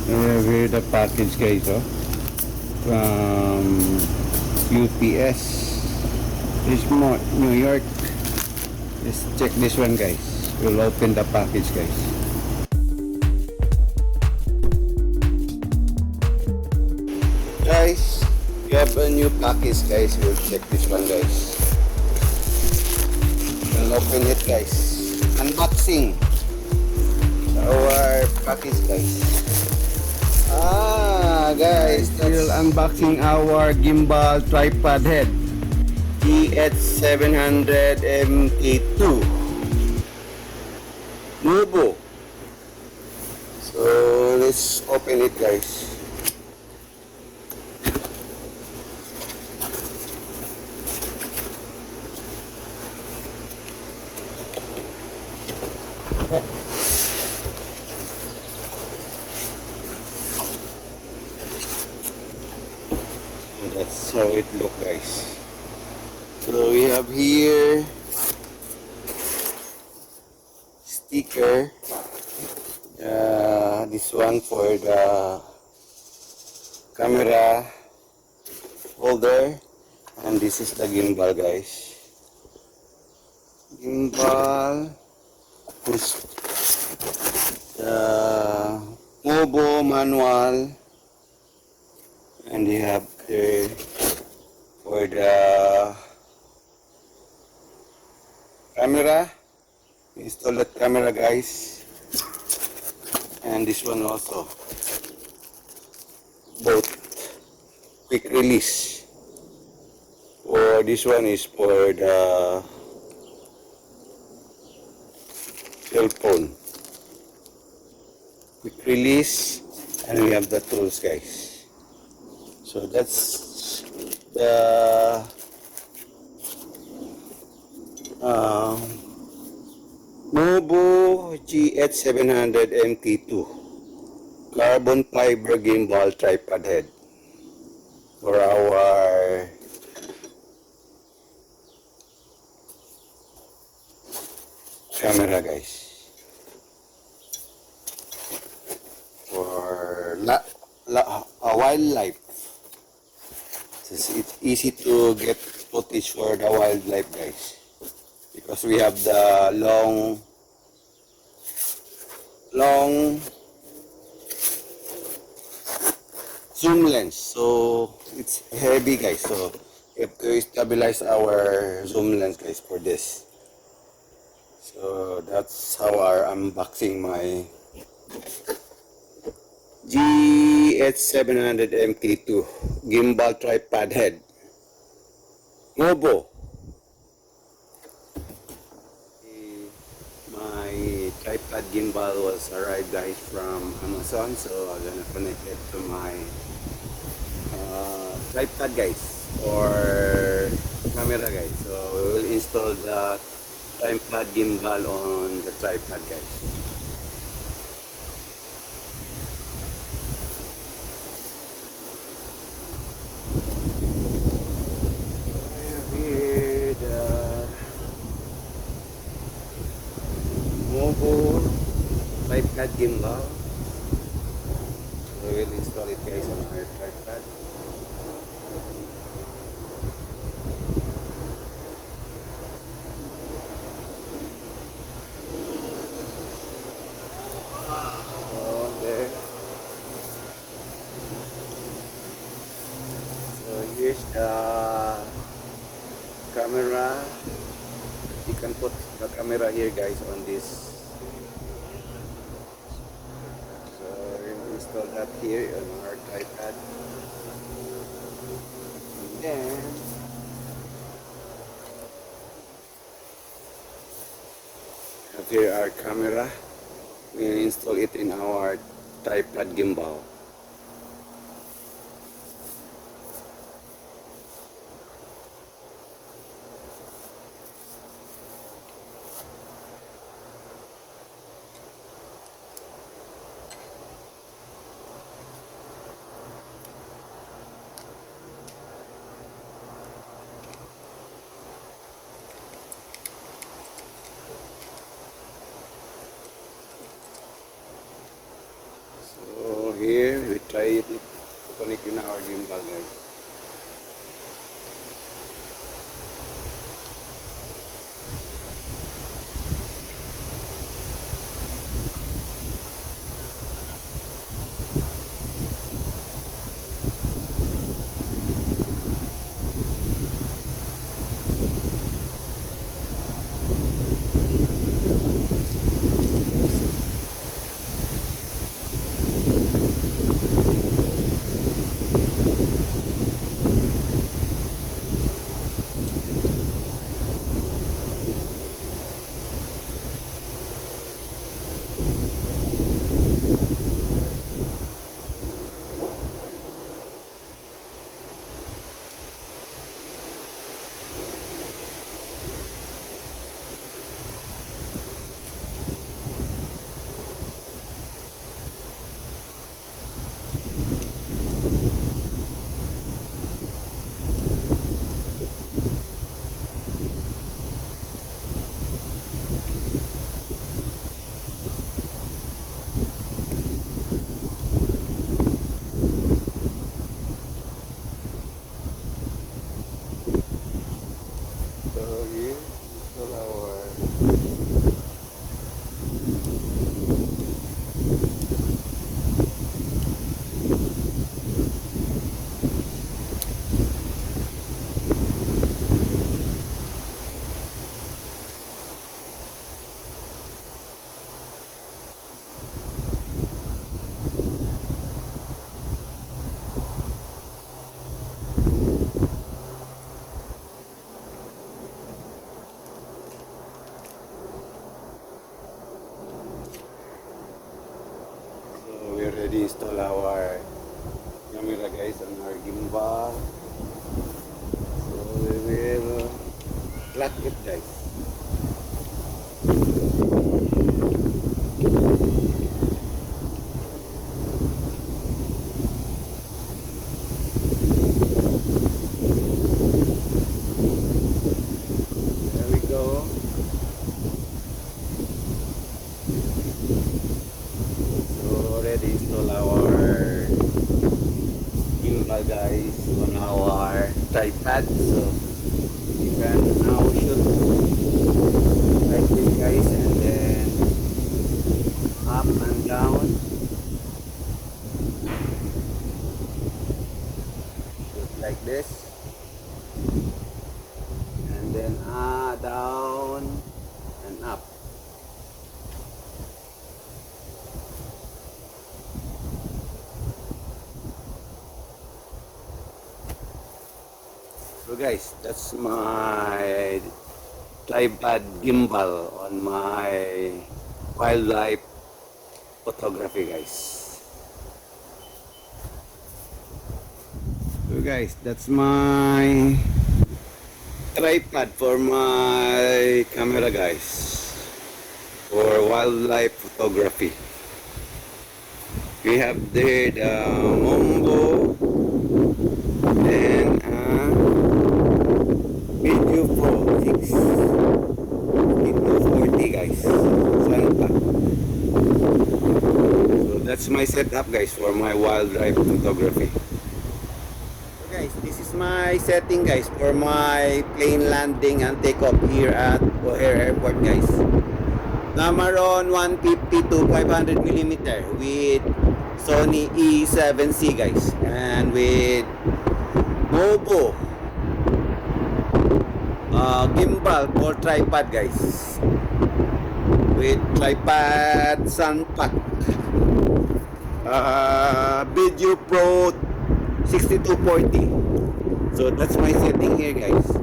We have here the package guys, oh, from UPS. Richmond, New York. Let's check this one guys. We'll open the package guys. Guys, we have a new package guys. We'll check this one guys. We'll open it guys. Unboxing our package guys. Guys, we'll unboxing our gimbal tripod head GH700 MK2 Movo. So let's open it guys. That's how it look guys. So we have here sticker, this one for the camera holder, and this is the gimbal guys. Gimbal, this the Movo manual, and you have there for the camera, install the camera guys, and this one also, both quick release. For this one is for the cell phone, quick release, and we have the tools guys. So that's the Movo GH700 MK2 carbon fiber gimbal tripod head for our camera guys, for wildlife. It's easy to get footage for the wildlife guys, because we have the long zoom lens, so it's heavy guys, so we have to stabilize our zoom lens guys for this. So that's how I'm unboxing my GH700 MK2 gimbal tripod head Movo. My tripod gimbal was arrived guys from Amazon, so I'm gonna connect it to my tripod guys, or camera guys. So we will install the tripod gimbal on the tripod guys. Movo tripod gimbal. We will install it guys on our tripod. There. So here's the camera. You can put the camera here guys on this. So we'll install that here on our tripod. And then have here our camera. We'll install it in our tripod gimbal. here we try it to connect in our gimbal guys. So here is our so we already install our camera guys on our gimbal. So we will lock it guys. There we go. So already install our gimbal guys on our tripod, so you can now shoot like this guys, and then up and down, shoot like this, and then down and up. So guys, that's my tripod gimbal on my wildlife photography guys. So guys, that's my tripod for my camera guys for wildlife photography. We have there the Movo and Video Pro 6 40 guys. Santa. So that's my setup guys for my wildlife photography. So guys, this is my setting guys for my plane landing and takeoff here at O'Hare Airport guys. Namaron 150 to 500 millimeter with Sony E7C guys, and with Movo gimbal for tripod guys, with tripod sun pack, Video Pro 6240. So that's my setting here guys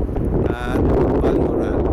at Balmoral.